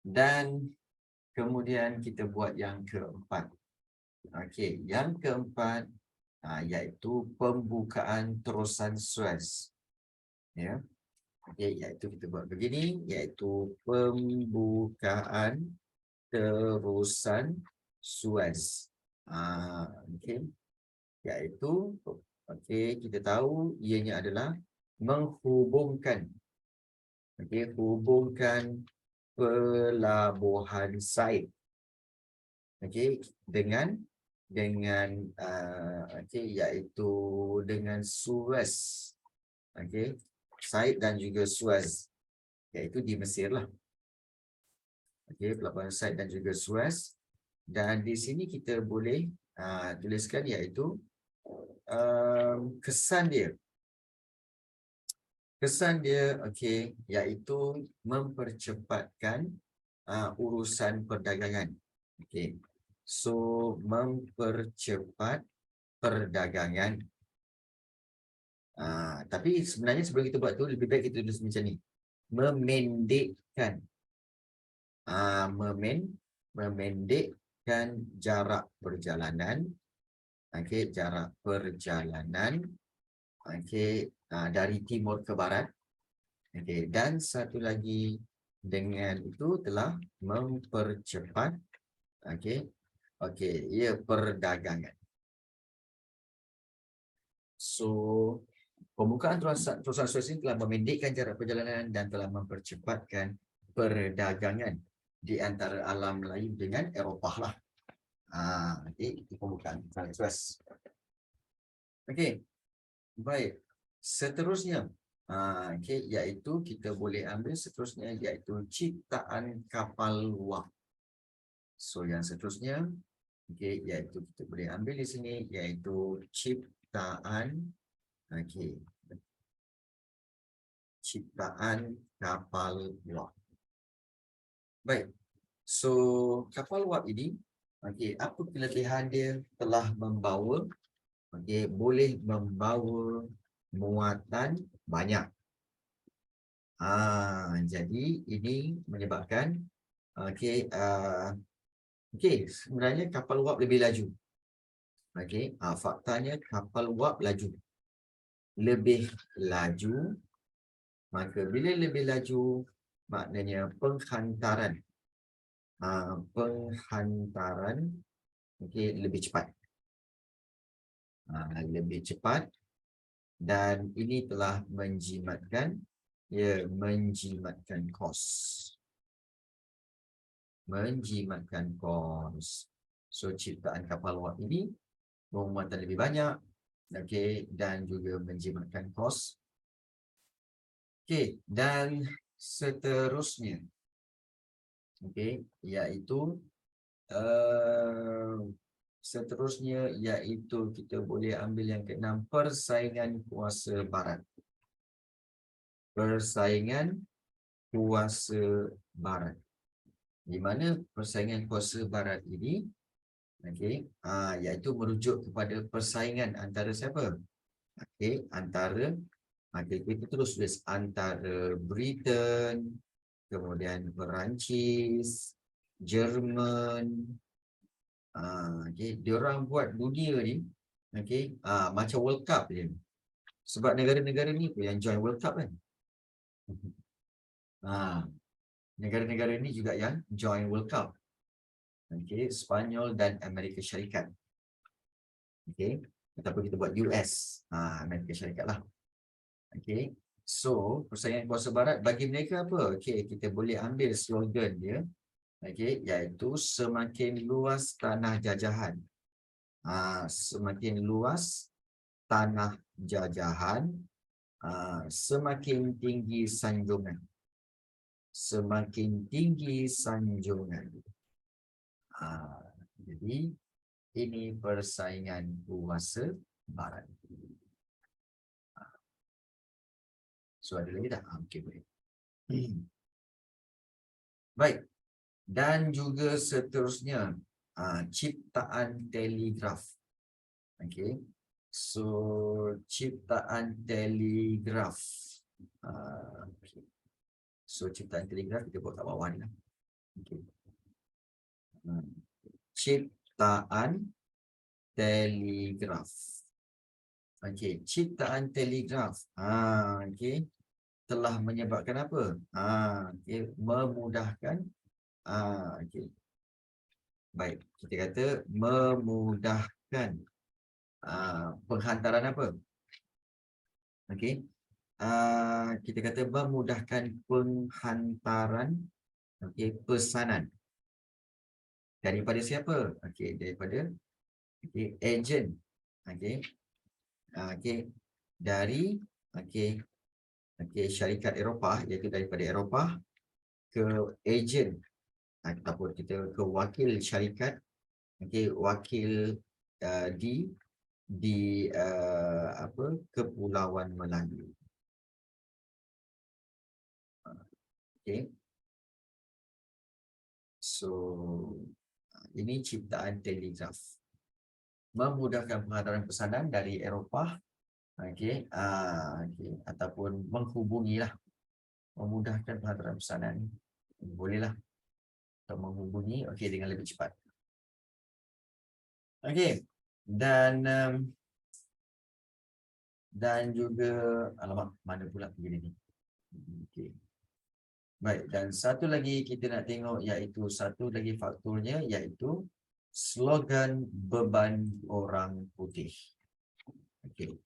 Dan kemudian kita buat yang keempat. Yang keempat iaitu pembukaan terusan Suez. Iaitu kita buat begini, iaitu pembukaan terusan Suez. Iaitu kita tahu ianya adalah menghubungkan hubungkan pelabuhan Said dengan iaitu dengan Suez. Said dan juga Suez, iaitu di Mesir lah. Pelabuhan Said dan juga Suez. Dan di sini kita boleh tuliskan iaitu kesan dia. Kesan dia iaitu mempercepatkan urusan perdagangan. So mempercepat perdagangan. Tapi sebenarnya sebelum kita buat tu lebih baik kita tulis macam ni. Memendekkan. Memendekkan jarak perjalanan. Jarak perjalanan. Dari timur ke barat. Dan satu lagi dengan itu telah mempercepat perdagangan. So pembukaan terusan Suez ini telah memendekkan jarak perjalanan dan telah mempercepatkan perdagangan di antara alam Melayu dengan Eropah lah. Itu pembukaan terusan Suez. Baik. Seterusnya, iaitu kita boleh ambil seterusnya iaitu ciptaan kapal wap. So yang seterusnya, iaitu kita boleh ambil di sini iaitu ciptaan kapal wap. Baik. So kapal wap ini, apa kelebihan dia? Telah membawa boleh membawa muatan banyak. Jadi ini menyebabkan sebenarnya kapal wap lebih laju. Faktanya kapal wap laju. Lebih laju. Maka bila lebih laju, maknanya penghantaran lebih cepat. Lebih cepat. Dan ini telah menjimatkan kos. So ciptaan kapal wap ini bermuatan lebih banyak dan juga menjimatkan kos. Dan seterusnya iaitu kita boleh ambil yang ke-6, persaingan kuasa barat. Persaingan kuasa barat. Di mana persaingan kuasa barat ini iaitu merujuk kepada persaingan antara siapa? Antara kita terus tulis antara Britain, kemudian Perancis, Jerman. Diorang buat dunia ni macam World Cup je. Sebab negara-negara ni yang join World Cup kan. Negara-negara ni juga yang join World Cup. Okey, Spanyol dan Amerika Syarikat. Okey, ataupun kita buat US, Amerika Syarikat lah. Okey, so persaingan kuasa barat bagi mereka apa? Okey, kita boleh ambil slogan dia, okey, iaitu semakin luas tanah jajahan. Semakin luas tanah jajahan, semakin tinggi sanjungan. Semakin tinggi sanjungan. Jadi ini persaingan kuasa barat. So ada lagi tak? Okey, baik. Baik. Dan juga seterusnya, ciptaan telegraf. Okey. So ciptaan telegraf. Okay. So ciptaan telegraf kita buat kat bawah ni lah. Okay. Ciptaan telegraf. Okey, ciptaan telegraf. Okey. Telah menyebabkan apa? Okey, memudahkan. Okey. Baik, kita kata memudahkan penghantaran apa? Okey. Kita kata memudahkan penghantaran, okey, pesanan. Daripada siapa? Okey, daripada ejen. Okey. Okey, dari syarikat Eropah, iaitu daripada Eropah ke ejen ataupun kita ke wakil syarikat, wakil di Kepulauan Melayu. Okey. So ini ciptaan telegraf. Memudahkan penghantaran pesanan dari Eropah, ataupun menghubungilah, memudahkan penghantaran pesanan. Bolehlah untuk menghubungi dengan lebih cepat. Okey. Dan juga alamak, mana pula begini ni. Okey. Baik, dan satu lagi kita nak tengok, iaitu satu lagi faktornya, iaitu slogan beban orang putih. Okey.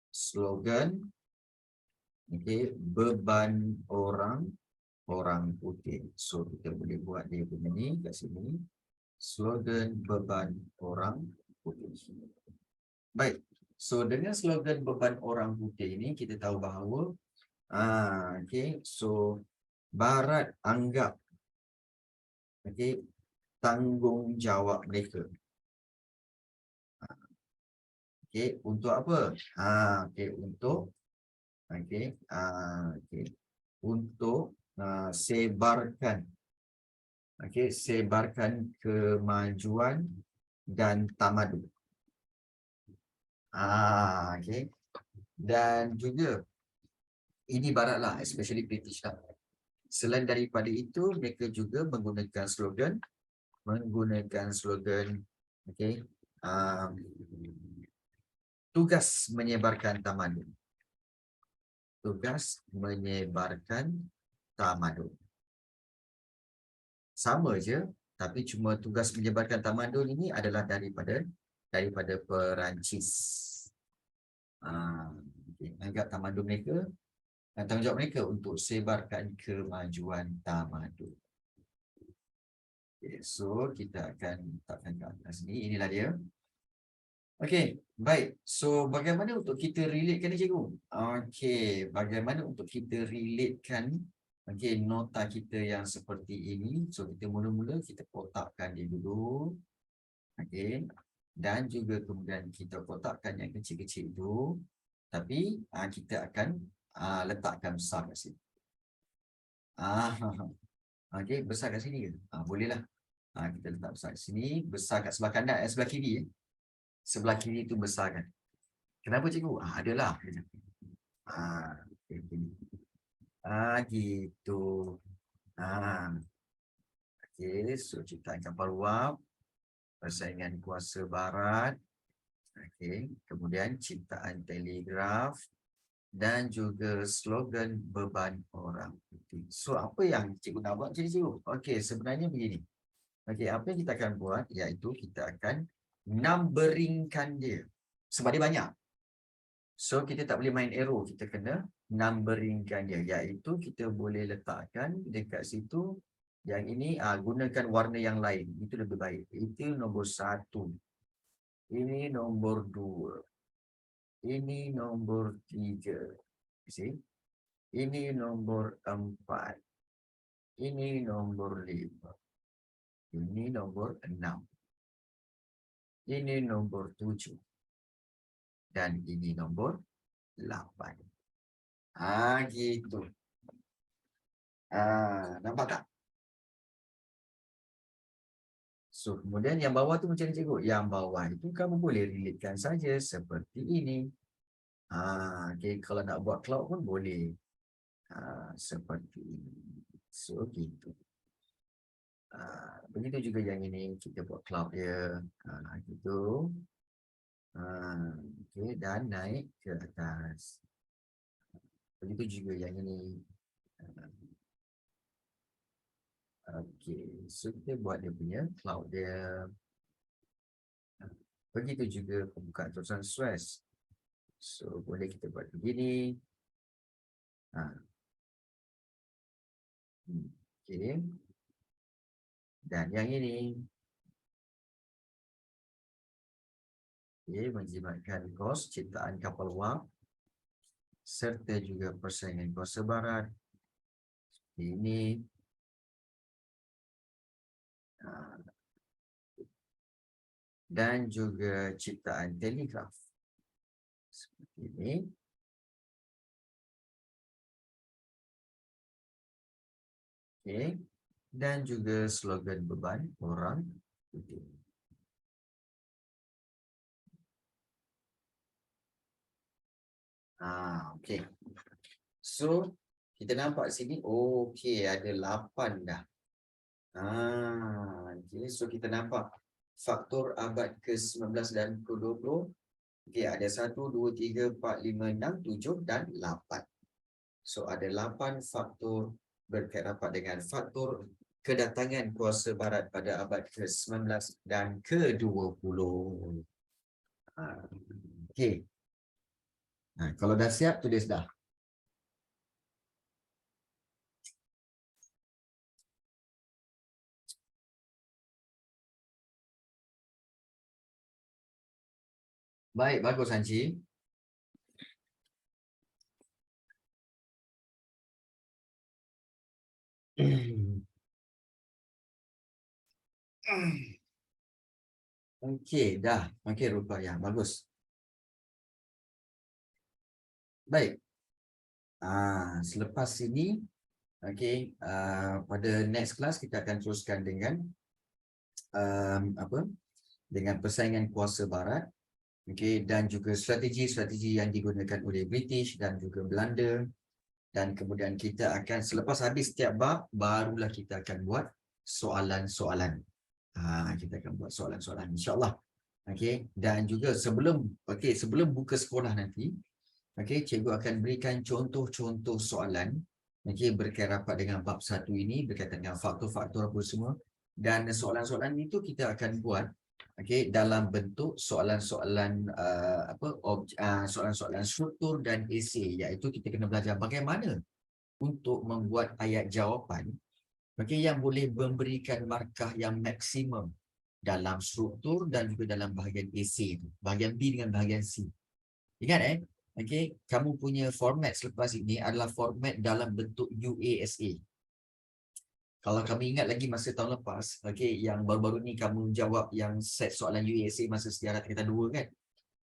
Slogan beban orang putih. So kita boleh buat dia punya ni kat sini. Slogan beban orang putih. Baik. So dengan slogan beban orang putih ini kita tahu bahawa so barat anggap tanggungjawab mereka. Untuk apa? Untuk sebarkan kemajuan dan tamadun. Dan juga ini barat lah, especially British lah. Selain daripada itu, mereka juga menggunakan slogan tugas menyebarkan tamadun. Tugas menyebarkan tamadun. Sama je, tapi cuma tugas menyebarkan tamadun ini adalah daripada Perancis. Anggap tamadun mereka, tanggungjawab mereka untuk sebarkan kemajuan tamadun. So kita akan letakkan kat atas ni. Inilah dia. Okey, baik. So bagaimana untuk kita relatekan ni, cikgu? Bagaimana untuk kita relatekan nota kita yang seperti ini? So kita mula-mula kita kotakkan dia dulu. Dan juga kemudian kita kotakkan yang kecil-kecil itu. Tapi kita akan letakkan besar kat sini. Besar kat sini ke? Bolehlah. Kita letak besar kat sini, besar kat sebelah kanan, sebelah kiri. Sebelah kiri itu besar kan? Kenapa, cikgu? Adalah. Gitu. So ciptaan kapal wap, persaingan kuasa barat, kemudian ciptaan telegraf, dan juga slogan beban orang putih. So apa yang cikgu nak buat, cikgu? Sebenarnya begini. Okey, apa yang kita akan buat iaitu kita akan numberingkan dia. Sebab dia banyak. So, kita tak boleh main arrow. Kita kena numberingkan dia. Iaitu kita boleh letakkan dekat situ. Yang ini gunakan warna yang lain. Itu lebih baik. Itu nombor 1. Ini nombor 2. Ini nombor 3. See? Ini nombor 4. Ini nombor 5. Ini nombor 6. Ini nombor 7. Dan ini nombor 8. Gitu. Nampak tak? So, kemudian yang bawah tu macam ni cikgu. Yang bawah itu kamu boleh relatekan saja seperti ini. Okay. Kalau nak buat cloud pun boleh. Seperti ini. So, gitu. Begitu juga yang ini. Kita buat cloud dia. Gitu. Okay. Dan naik ke atas. Begitu juga yang ini. Okay. So, kita buat dia punya cloud dia. Begitu juga pembukaan tulisan stress. So, boleh kita buat begini. Okay. Dan yang ini. Okay, menjimatkan kos ciptaan kapal wap. Serta juga persaingan kuasa barat. Ini. Dan juga ciptaan telegraf. Seperti ini. Okay. Dan juga slogan beban orang putih. Okay. So, kita nampak sini, okay, ada 8 dah. Okay. So, kita nampak faktor abad ke-19 dan ke-20. Okay, ada 1, 2, 3, 4, 5, 6, 7 dan 8. So, ada 8 faktor berkait rapat dengan faktor kedatangan kuasa barat pada abad ke-19 dan ke-20. Okay. Kalau dah siap, tulis dah. Baik, bagus Hanci. Okey, dah. Okey, rupanya. Bagus. Baik. Selepas ini, okey, pada next class kita akan teruskan dengan dengan persaingan kuasa barat. Okey, dan juga strategi-strategi yang digunakan oleh British dan juga Belanda. Dan kemudian kita akan, selepas habis setiap bab, barulah kita akan buat soalan-soalan. Kita akan buat soalan-soalan, insyaAllah. Okey, dan juga sebelum buka sekolah nanti, okey, cikgu akan berikan contoh-contoh soalan, okey, berkait rapat dengan bab 1 ini, berkaitan dengan faktor-faktor apa semua. Dan soalan-soalan itu kita akan buat, okey, dalam bentuk soalan-soalan soalan-soalan struktur dan esei, iaitu kita kena belajar bagaimana untuk membuat ayat jawapan, okey, yang boleh memberikan markah yang maksimum dalam struktur dan juga dalam bahagian esei, bahagian B dengan bahagian C. Ingat okey, kamu punya format selepas ini adalah format dalam bentuk UASA. Kalau kami ingat lagi masa tahun lepas, okey, yang baru-baru ni kamu jawab yang set soalan UASA masa sejarah tingkatan 2 kan.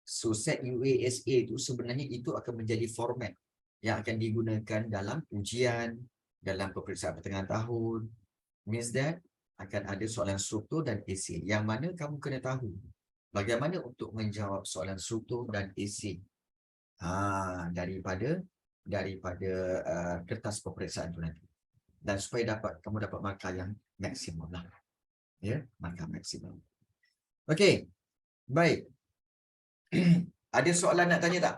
So set UASA itu sebenarnya itu akan menjadi format yang akan digunakan dalam ujian, dalam peperiksaan pertengahan tahun. Means that akan ada soalan struktur dan esei, yang mana kamu kena tahu bagaimana untuk menjawab soalan struktur dan esei daripada kertas peperiksaan tu nanti. Dan supaya kamu dapat markah yang maksimum lah. Ya, markah maksimum. Okey. Baik. Ada soalan nak tanya tak?